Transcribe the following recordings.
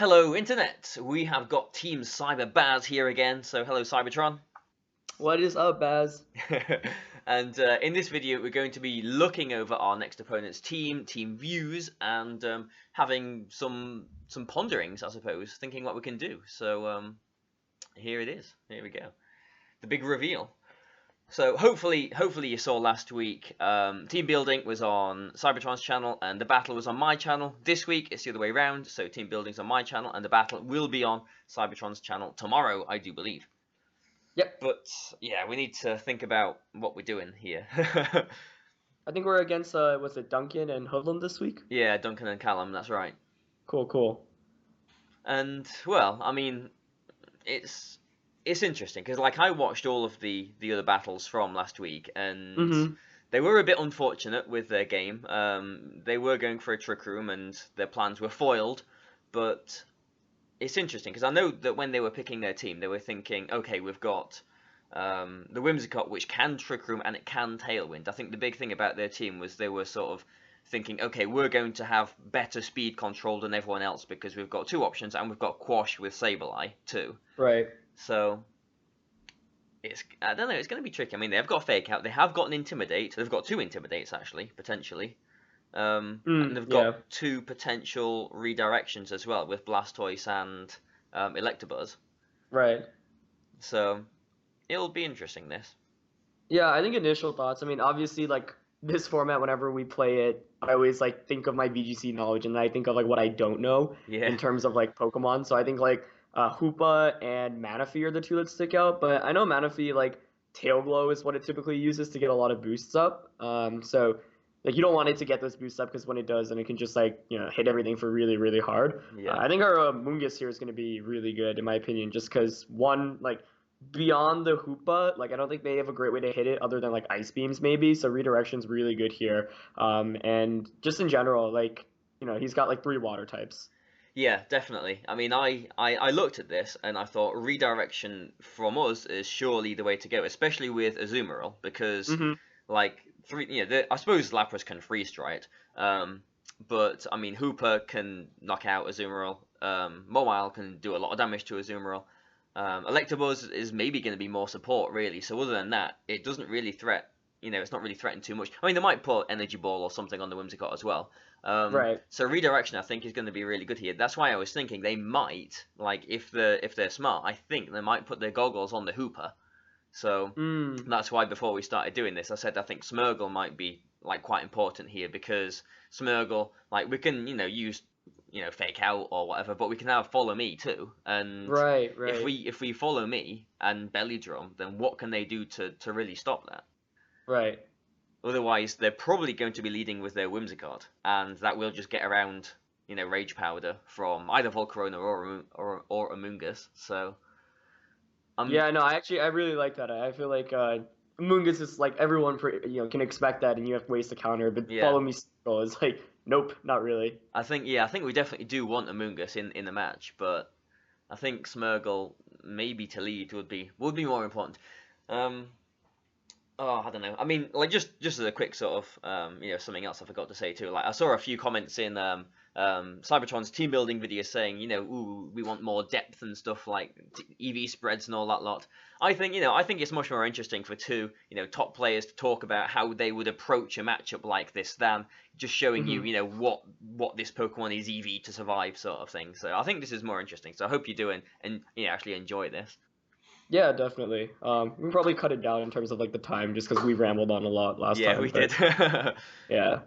Hello, Internet! We have got Team Cyber Baz here again, so hello, Cybertron. What is up, Baz? And in this video, we're going to be looking over our next opponent's team views, and having some ponderings, I suppose, thinking what we can do. So here it is. Here we go. The big reveal. So hopefully you saw last week, Team Building was on Cybertron's channel and the battle was on my channel. This week it's the other way around, so Team Building's on my channel and the battle will be on Cybertron's channel tomorrow, I do believe. Yep. But yeah, we need to think about what we're doing here. I think we're against, was it Duncan and Hoodlum this week? Yeah, Duncan and Callum, that's right. Cool. And, well, I mean, it's interesting, because, like, I watched all of the other battles from last week, and they were a bit unfortunate with their game. They were going for a trick room, and their plans were foiled, but it's interesting, because I know that when they were picking their team, they were thinking, okay, we've got the Whimsicott, which can trick room, and it can tailwind. I think the big thing about their team was they were sort of thinking, okay, we're going to have better speed control than everyone else, because we've got two options, and we've got Quash with Sableye, too. Right. So, I don't know, it's going to be tricky. I mean, they've got Fake Out, they have got an Intimidate, they've got two Intimidates, actually, potentially. And they've got two potential redirections as well, with Blastoise and Electabuzz. Right. So, it'll be interesting, this. Yeah, I think initial thoughts, I mean, obviously, like, this format, whenever we play it, I always, like, think of my VGC knowledge, and then I think of, like, what I don't know in terms of, like, Pokemon. So I think, like, Hoopa and Manaphy are the two that stick out, but I know Manaphy, like, Tail Glow is what it typically uses to get a lot of boosts up. So, like, you don't want it to get those boosts up, because when it does, then it can just, like, you know, hit everything for really, really hard. Yeah. I think our Mungus here is going to be really good, in my opinion, just because, one, like, beyond the Hoopa, like, I don't think they have a great way to hit it other than, like, Ice Beams, maybe, so redirection's really good here. And just in general, like, you know, he's got, like, 3 water types. Yeah, definitely. I mean, I looked at this and I thought redirection from us is surely the way to go, especially with Azumarill, because like I suppose Lapras can freeze dry it, but I mean Hooper can knock out Azumarill, Mobile can do a lot of damage to Azumarill, Electabuzz is maybe going to be more support really. So other than that, it doesn't really it's not really threatened too much. I mean, they might put Energy Ball or something on the Whimsicott as well. Right. So redirection, I think, is going to be really good here. That's why I was thinking they might, like, if they're smart, I think they might put their goggles on the Hooper. So that's why before we started doing this, I said I think Smeargle might be like quite important here, because Smeargle, like, we can use Fake Out or whatever, but we can have Follow Me too. And right. if we Follow Me and Belly Drum, then what can they do to really stop that? Right. Otherwise, they're probably going to be leading with their Whimsicott, and that will just get around, Rage Powder from either Volcarona or Amoonguss. So, yeah, no, I really like that. I feel like Amoonguss is like everyone can expect that, and you have ways to counter. But Follow Me Circle is like, nope, not really. I think we definitely do want Amoonguss in the match, but I think Smeargle maybe to lead would be more important. Oh, I don't know. I mean, like, just as a quick sort of, something else I forgot to say too. Like, I saw a few comments in Cybertron's team building video saying, ooh, we want more depth and stuff, like EV spreads and all that lot. I think it's much more interesting for two, top players to talk about how they would approach a matchup like this than just showing you, what this Pokemon is EV to survive sort of thing. So I think this is more interesting. So I hope you do and actually enjoy this. Yeah, definitely. We can probably cut it down in terms of like the time, just because we rambled on a lot last time. Yeah, we did. Yeah.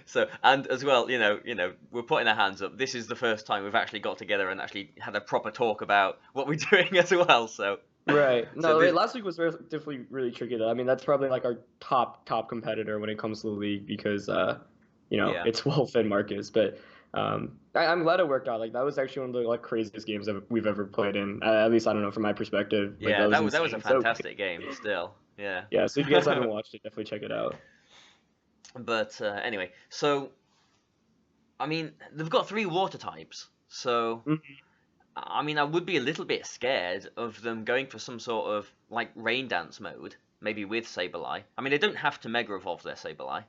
So, and as well, we're putting our hands up. This is the first time we've actually got together and actually had a proper talk about what we're doing as well. So. Right. No, last week was definitely really tricky though. I mean, that's probably like our top competitor when it comes to the league, because it's Wolf and Marcus, but. I'm glad it worked out. Like, that was actually one of the like craziest games that we've ever played in. At least I don't know, from my perspective. Like, yeah, that was a fantastic game. Still, yeah. Yeah. So if you guys haven't watched it, definitely check it out. But anyway, so I mean, they've got 3 water types, so I mean, I would be a little bit scared of them going for some sort of like Rain Dance mode, maybe with Sableye. I mean, they don't have to Mega Evolve their Sableye.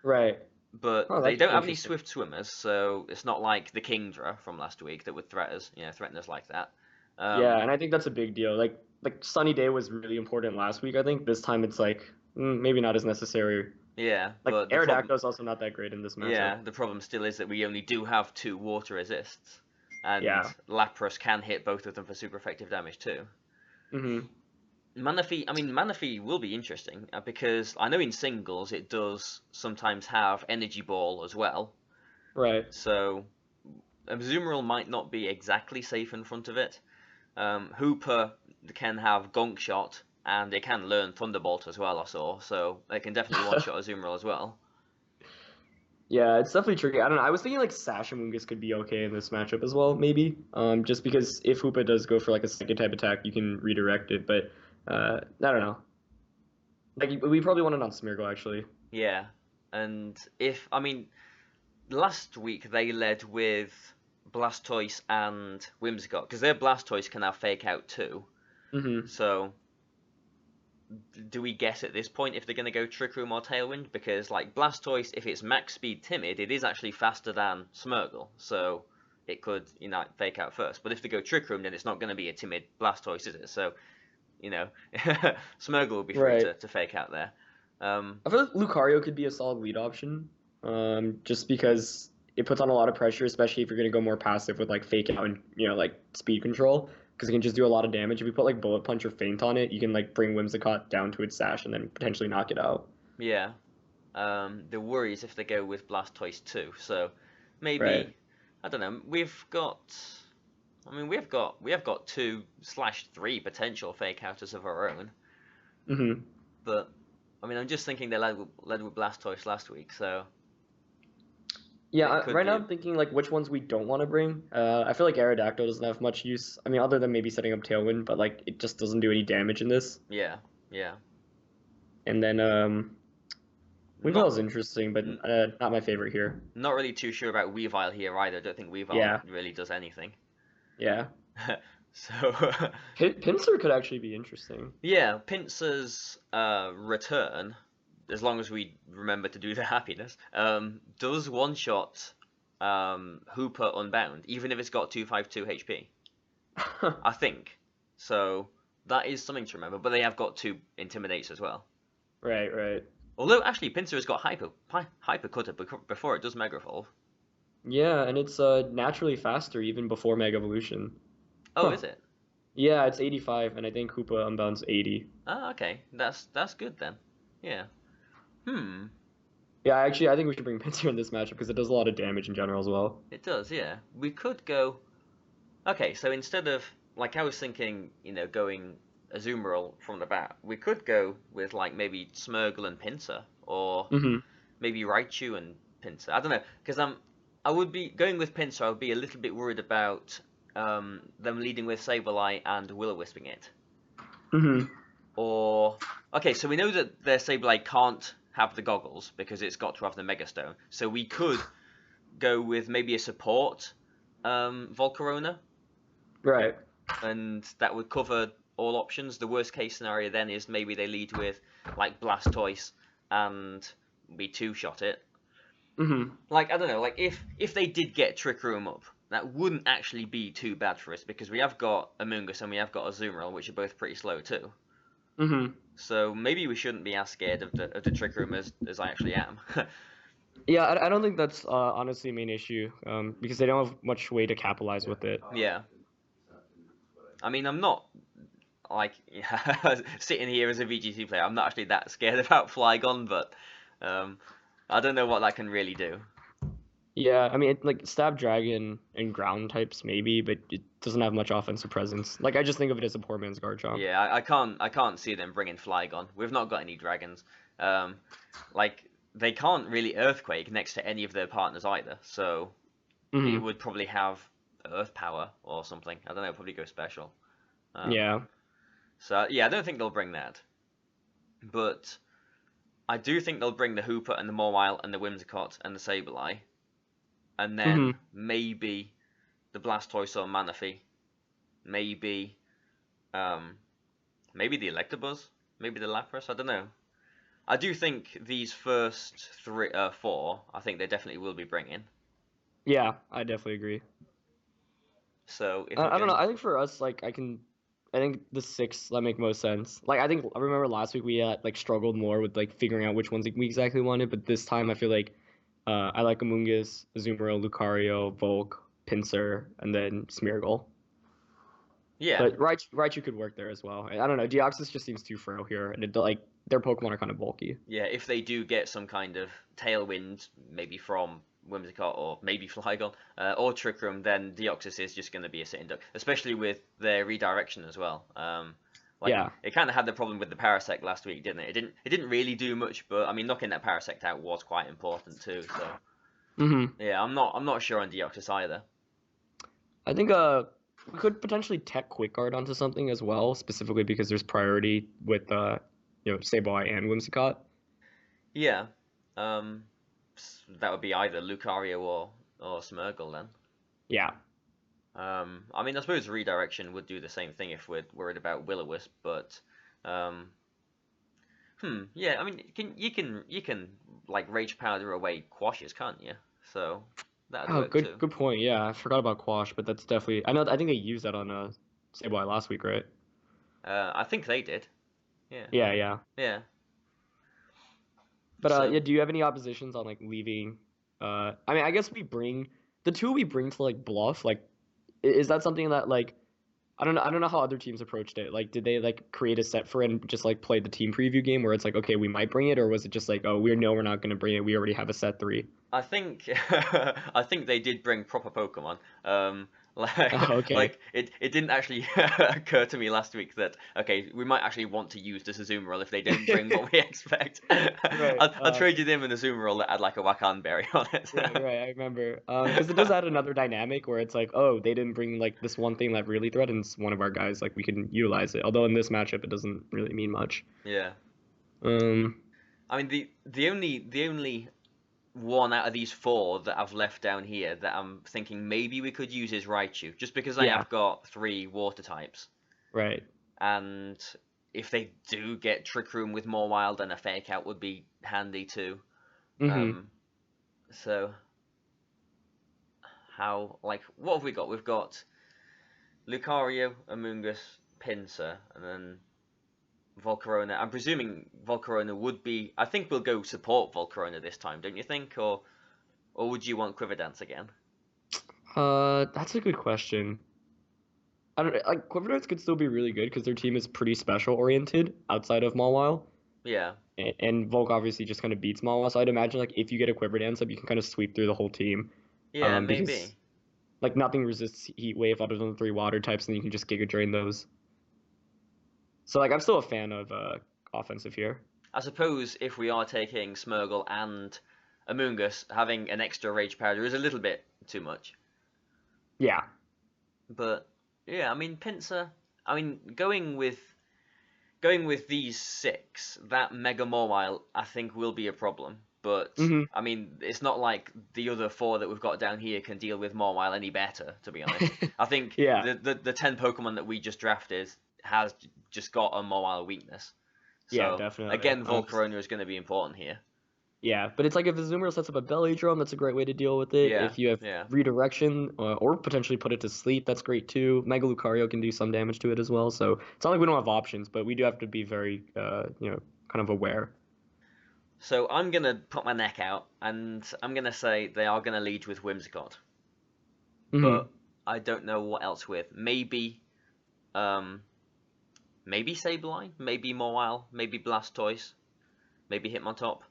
Right. but Oh, they that's don't have any interesting. swift swimmers, so it's not like the Kingdra from last week that would threaten us like that. Yeah, and I think that's a big deal. Like Sunny Day was really important last week. I think this time it's like maybe not as necessary. Yeah, Like but Aerodactyl's also not that great in this matchup. the problem still is that we only do have 2 water resists, and Yeah. Lapras can hit both of them for super effective damage too. Mhm. Manaphy will be interesting because I know in singles it does sometimes have Energy Ball as well. Right. So Azumarill might not be exactly safe in front of it. Hooper can have Gonk Shot and it can learn Thunderbolt as well, I saw. So it can definitely one-shot Azumarill as well. Yeah, it's definitely tricky. I don't know. I was thinking like Sashamungus could be okay in this matchup as well, maybe. Just because if Hoopa does go for like a second type attack, you can redirect it. But I don't know. Like we probably want it on Smeargle actually. Yeah, and last week they led with Blastoise and Whimsicott because their Blastoise can now fake out too. Mm-hmm. So do we guess at this point if they're going to go Trick Room or Tailwind? Because like Blastoise, if it's max speed timid, it is actually faster than Smeargle, so it could fake out first. But if they go Trick Room, then it's not going to be a timid Blastoise, is it? So Smeargle will be free Right. to fake out there. I feel like Lucario could be a solid lead option. Just because it puts on a lot of pressure, especially if you're gonna go more passive with like fake out and like speed control, because it can just do a lot of damage. If you put like bullet punch or feint on it, you can like bring Whimsicott down to its sash and then potentially knock it out. Yeah. The worry is if they go with Blastoise too. So Right. maybe I don't know. We have got 2/3 potential fake outers of our own. Mm-hmm. But I'm just thinking they led with Blastoise last week, so Yeah, it could right now be. I'm thinking like which ones we don't want to bring. I feel like Aerodactyl doesn't have much use. I mean, other than maybe setting up Tailwind, but like it just doesn't do any damage in this. Yeah, yeah. And then Weavile Not is interesting, but n- not my favorite here. not really too sure about Weavile here either. I don't think Weavile Yeah, really does anything. yeah. So Pinsir could actually be interesting. yeah, Pinsir's return, as long as we remember to do the happiness, does one shot Hooper Unbound, even if it's got 252 HP. I think. So that is something to remember. But they have got 2 Intimidates as well. Right, right. Although actually Pinsir has got Hyper Cutter before it does Mega Evolve. Yeah, and it's naturally faster even before Mega Evolution. Oh, Huh. is it? Yeah, it's 85, and I think Hoopa Unbound's 80. Ah, okay. That's good then. Yeah. Hmm. Yeah, actually, I think we should bring Pinsir in this matchup because it does a lot of damage in general as well. It does, yeah. We could go. Okay, so instead of like I was thinking, going Azumarill from the bat, we could go with like maybe Smeargle and Pinsir, or Mm-hmm. maybe Raichu and Pinsir. I don't know, because I would be going with Pinsir. I would be a little bit worried about them leading with Sableye and Will-O-Wisping it. Mm-hmm. Or okay, so we know that their Sableye can't have the goggles because it's got to have the Mega Stone. So we could go with maybe a support Volcarona, Right. and that would cover all options. The worst case scenario then is maybe they lead with like Blastoise and we two-shot it. Mm-hmm. Like I don't know, like if they did get Trick Room up, that wouldn't actually be too bad for us because we have got Amoonguss and we have got Azumarill, which are both pretty slow too. Mm-hmm. So maybe we shouldn't be as scared of the Trick Room as I actually am. Yeah, I don't think that's honestly a main issue, because they don't have much way to capitalize with it. Yeah. I'm not like sitting here as a VGC player. I'm not actually that scared about Flygon, but I don't know what that can really do. Yeah, I mean, like Stab Dragon and ground types maybe, but it doesn't have much offensive presence. Like I just think of it as a poor man's Garchomp. Yeah, I can't see them bringing Flygon. We've not got any dragons. Like they can't really Earthquake next to any of their partners either, so it Mm-hmm. would probably have Earth Power or something. I don't know, probably go special. Yeah. So yeah, I don't think they'll bring that, but I do think they'll bring the Hooper and the Mawile and the Whimsicott and the Sableye, and then Mm-hmm. maybe the Blastoise or Manaphy, maybe maybe the Electabuzz, maybe the Lapras. I don't know. I do think these first four, I think they definitely will be bringing. Yeah, I definitely agree. So if I don't know. I think for us, like, I think the 6 that make most sense. Like, I remember last week we like struggled more with like figuring out which ones we exactly wanted, but this time I feel like I like Amoonguss, Azumarill, Lucario, Volk, Pinsir, and then Smeargle. yeah. But Raichu could work there as well. I don't know. Deoxys just seems too frail here, and like their Pokemon are kind of bulky. Yeah, if they do get some kind of tailwind, maybe from Whimsicott or maybe Flygon or Trick Room, then Deoxys is just going to be a sitting duck, especially with their redirection as well. Like Yeah. it kind of had the problem with the Parasect last week, didn't it? It didn't really do much, but I mean knocking that Parasect out was quite important too. So yeah, I'm not sure on Deoxys either. I think we could potentially tech Quick Guard onto something as well, specifically because there's priority with Sableye and Whimsicott. Yeah, um, that would be either Lucario or Smeargle then. Yeah. I mean, I suppose redirection would do the same thing if we're worried about Will-O-Wisp, but um, yeah. I mean, you can like Rage Powder away Quashes, can't you? So that'd Oh, work too. good point. Yeah, I forgot about Quash, but that's definitely. I think they used that on Sableye last week, right? I think they did. Yeah, Yeah, yeah. yeah. But So yeah, do you have any oppositions on like leaving? I mean, I guess the two we bring to like Bluff. Like, is that something that like I don't know how other teams approached it. Like, did they like create a set for it and just like play the team preview game where it's like, okay, we might bring it, or was it just like, oh, we're not gonna bring it. We already have a set 3. I think I think they did bring proper Pokemon. Oh, okay. Like it didn't actually occur to me last week that okay, we might actually want to use this Azumarill if they don't bring what we expect. Right. I traded in an Azumarill that had like a Wakan Berry on it. Right. I remember. Because it does add another dynamic where it's like, oh, they didn't bring like this one thing that really threatens one of our guys. Like we can utilize it. Although in this matchup, it doesn't really mean much. Yeah. Um. I mean the only one out of these four that I've left down here that I'm thinking maybe we could use is Raichu, just because I Yeah. have got 3 water types. Right. And if they do get Trick Room with more wild, then a Fake Out would be handy too. Mm-hmm. So what have we got? We've got Lucario, Amoonguss, Pinsir, and then Volcarona. I'm presuming Volcarona would be. I think we'll go support Volcarona this time, don't you think? Or would you want Quiver Dance again? That's a good question. I don't like Quiver Darts could still be really good because their team is pretty special oriented outside of Mawile. Yeah. And Volk obviously just kind of beats Mawile, so I'd imagine like if you get a Quiver Dance up, you can kind of sweep through the whole team. Yeah, Because maybe. like nothing resists Heat Wave other than the 3 water types, and you can just Giga Drain those. So like I'm still a fan of offensive here. I suppose if we are taking Smeargle and Amoonguss, having an extra Rage Powder is a little bit too much. Yeah. But yeah, I mean Pinsir. I mean going with these 6, that Mega Mawile I think will be a problem. But Mm-hmm. I mean, it's not like the other 4 that we've got down here can deal with Mawile any better, to be honest. I think Yeah. the 10 Pokemon that we just drafted has just got a Mawile weakness. Yeah, So definitely. again, Volcarona is going to be important here. Yeah, but it's like if Azumarill sets up a belly drum, that's a great way to deal with it. Yeah, If you have yeah. redirection or potentially put it to sleep, that's great too. Mega Lucario can do some damage to it as well. So it's not like we don't have options, but we do have to be very, kind of aware. So I'm going to put my neck out, and I'm going to say they are going to lead with Whimsicott. Mm-hmm. But I don't know what else with. Maybe Sableye, maybe Mawile, maybe Blastoise, maybe Hitmontop.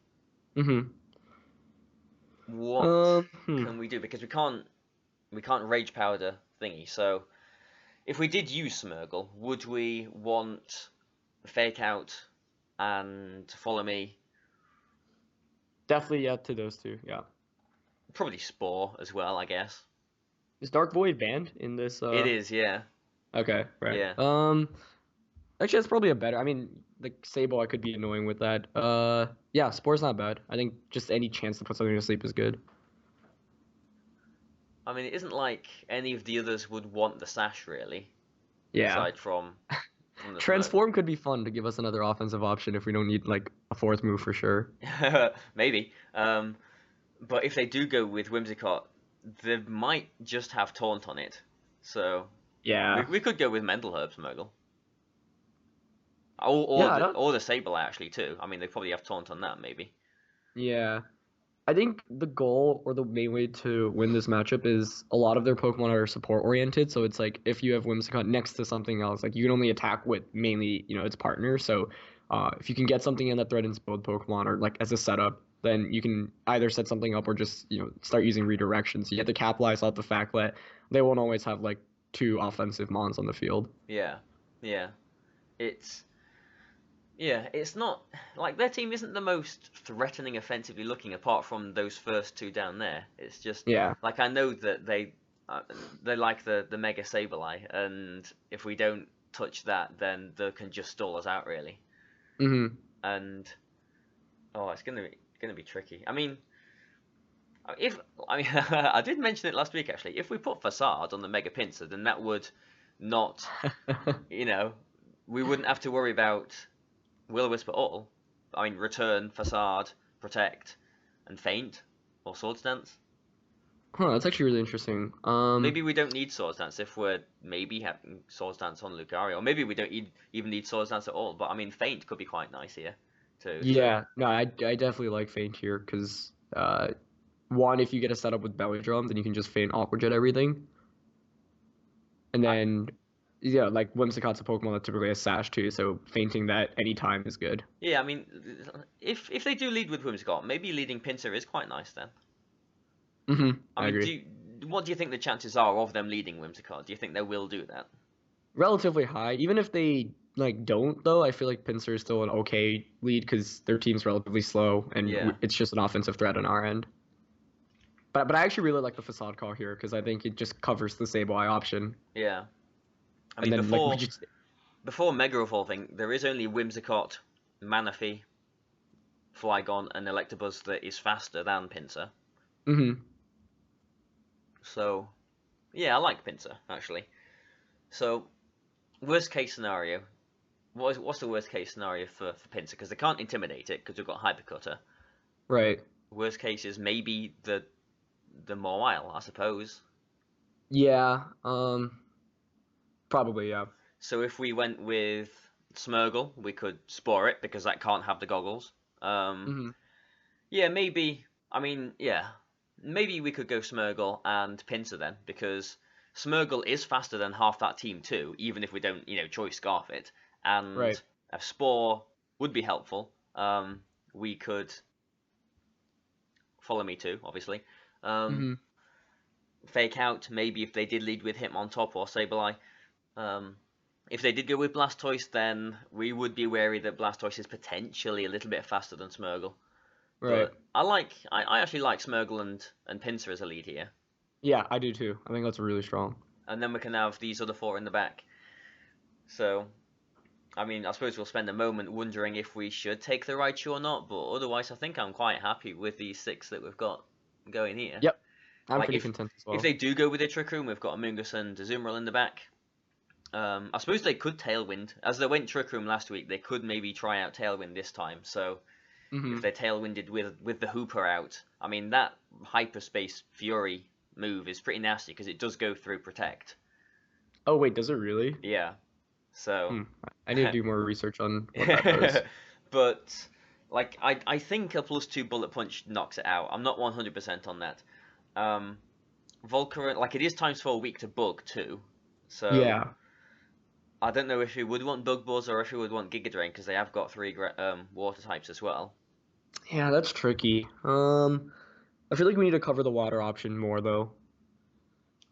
Mm-hmm. What can we do? Because we can't Rage Powder thingy. So if we did use Smeargle, would we want Fake Out and Follow Me? Definitely, yeah, to those 2, yeah. Probably Spore as well, I guess. Is Dark Void banned in this? It is, yeah. Okay, right. Yeah. Actually, that's probably a better. I mean, like Sableye could be annoying with that. Yeah, Spore's not bad. I think just any chance to put something to sleep is good. I mean, it isn't like any of the others would want the Sash, really. Yeah. Aside from the Transform could be fun to give us another offensive option if we don't need like a fourth move for sure. Maybe. But if they do go with Whimsicott, they might just have Taunt on it. So Yeah. we could go with Mental Herb Smurgle. Yeah, I don't. Or the Sableye actually too. I mean, they probably have Taunt on that maybe. Yeah. I think the goal or the main way to win this matchup is a lot of their Pokemon are support oriented. So it's like if you have Whimsicott next to something else, like you can only attack with mainly, its partner. So if you can get something in that threatens both Pokemon or like as a setup, then you can either set something up or just, start using redirection. So you have to capitalize off the fact that they won't always have like two offensive mons on the field. Yeah. Yeah. It's it's not like their team isn't the most threatening offensively looking apart from those first two down there. It's just Yeah. like I know that they like the Mega Sableye, and if we don't touch that, then they can just stall us out really. Mm-hmm. And it's gonna be tricky. I mean, if I mean I did mention it last week actually. If we put Facade on the Mega Pinsir, then that would not, we wouldn't have to worry about Will-O-Wisp at all. I mean, Return, Facade, Protect, and Feint, or Swords Dance. Huh, that's actually really interesting. Maybe we don't need Swords Dance if we're maybe having Swords Dance on Lucario, or maybe we don't even need Swords Dance at all. But I mean, Feint could be quite nice here, too. Yeah, no, I definitely like Feint here because one, if you get a setup with Belly Drum, then you can just Feint Aqua Jet everything, and then yeah, like Whimsicott's a Pokemon that typically has Sash too, so feinting that anytime is good. Yeah, I mean, if they do lead with Whimsicott, maybe leading Pinsir is quite nice then. I mean, agree. What do you think the chances are of them leading Whimsicott? Do you think they will do that? Relatively high. Even if they like don't though, I feel like Pinsir is still an okay lead because their team's relatively slow and it's just an offensive threat on our end. But I actually really like the Facade call here because I think it just covers the Sableye option. Yeah. I mean, before Mega Evolving, there is only Whimsicott, Manaphy, Flygon, and Electabuzz that is faster than Pinsir. So, yeah, I like Pinsir, actually. So, worst case scenario. What's the worst case scenario for Pinsir? Because they can't intimidate it because we've got Hypercutter. Right. Worst case is maybe the Mawile, I suppose. Yeah. Probably, yeah. So if we went with Smurgle, we could Spore it because that can't have the goggles. Yeah, maybe. I mean, yeah, maybe we could go Smurgle and Pinsir then because Smurgle is faster than half that team too, even if we don't, choice Scarf it. And a Spore would be helpful. We could Follow Me too, obviously. Fake Out, maybe if they did lead with Hitmontop or Sableye. If they did go with Blastoise, then we would be wary that Blastoise is potentially a little bit faster than Smurgle. Right. But I actually like Smurgle and Pinsir as a lead here. Yeah, I do too. I think that's really strong. And then we can have these other four in the back. So, I mean, I suppose we'll spend a moment wondering if we should take the Raichu or not, but otherwise I think I'm quite happy with these 6 that we've got going here. Yep. I'm pretty content as well. If they do go with a Trick Room, we've got a Mungus and a Azumarill in the back. I suppose they could Tailwind. As they went Trick Room last week, they could maybe try out Tailwind this time. So if they Tailwinded with the Hooper out, I mean, that Hyperspace Fury move is pretty nasty because it does go through Protect. Oh, wait, does it really? Yeah. So I need to do more research on what that does. But, like, I think a +2 Bullet Punch knocks it out. I'm not 100% on that. Volcarona, like, it is ×4 weak to Bug, too. So, yeah. I don't know if you would want Bug Buzz or if you would want Giga Drain, because they have got 3 water types as well. Yeah, that's tricky. I feel like we need to cover the water option more, though.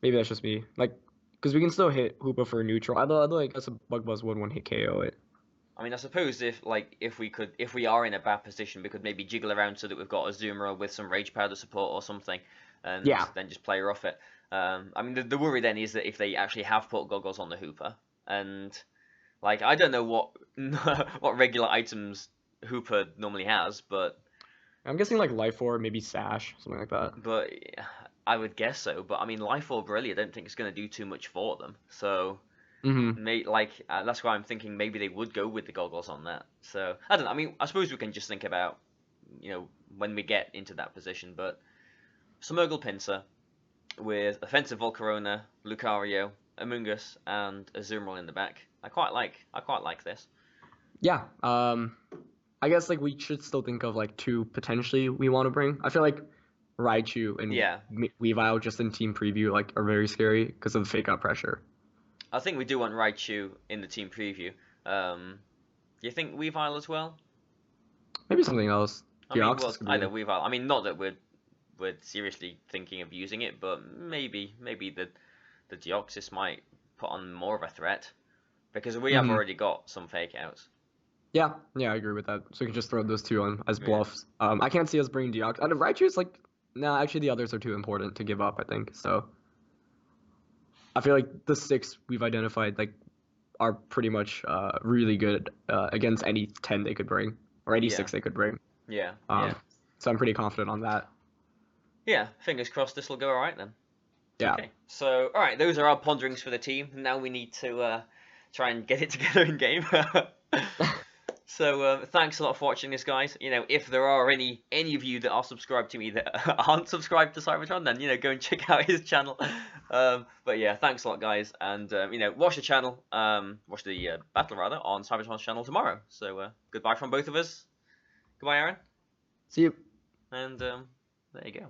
Maybe that's just me. Like, because we can still hit Hoopa for a neutral. Although I guess a Bug Buzz would one-hit KO it. I mean, I suppose if we are in a bad position, we could maybe jiggle around so that we've got a Azumarill with some Rage Powder support or something, and then just play her off it. I mean, the worry then is that if they actually have put goggles on the Hooper, and like I don't know what what regular items Hooper normally has, but I'm guessing like Life Orb, maybe Sash, something like that. But I would guess so. But I mean, Life Orb really, I don't think it's going to do too much for them. So That's why I'm thinking maybe they would go with the goggles on that. So I don't know. I mean, I suppose we can just think about, when we get into that position. But Smeargle Pinsir with offensive Volcarona, Lucario, Amoonguss, and Azumarill in the back. I quite like this. Yeah. I guess like we should still think of like two potentially we want to bring. I feel like Raichu and Weavile just in team preview like are very scary because of the fake out pressure. I think we do want Raichu in the team preview. Do you think Weavile as well? Maybe something else. Either Weavile. I mean, not that we're seriously thinking of using it, but maybe the Deoxys might put on more of a threat because we have already got some fake outs. Yeah, I agree with that. So we can just throw those two on as bluffs. I can't see us bringing Deoxys. Out of Raichu's like, actually the others are too important to give up, I think. So I feel like the 6 we've identified like are pretty much really good against any 10 they could bring or any 6 they could bring. Yeah. So I'm pretty confident on that. Yeah, fingers crossed this will go all right then. Yeah. Okay. So, all right, those are our ponderings for the team. Now we need to try and get it together in game. So thanks a lot for watching this, guys. If there are any of you that are subscribed to me that aren't subscribed to Cybertron, then go and check out his channel. But yeah, thanks a lot, guys, and watch the channel, watch the battle rather on Cybertron's channel tomorrow. So goodbye from both of us. Goodbye, Aaron. See you. And there you go.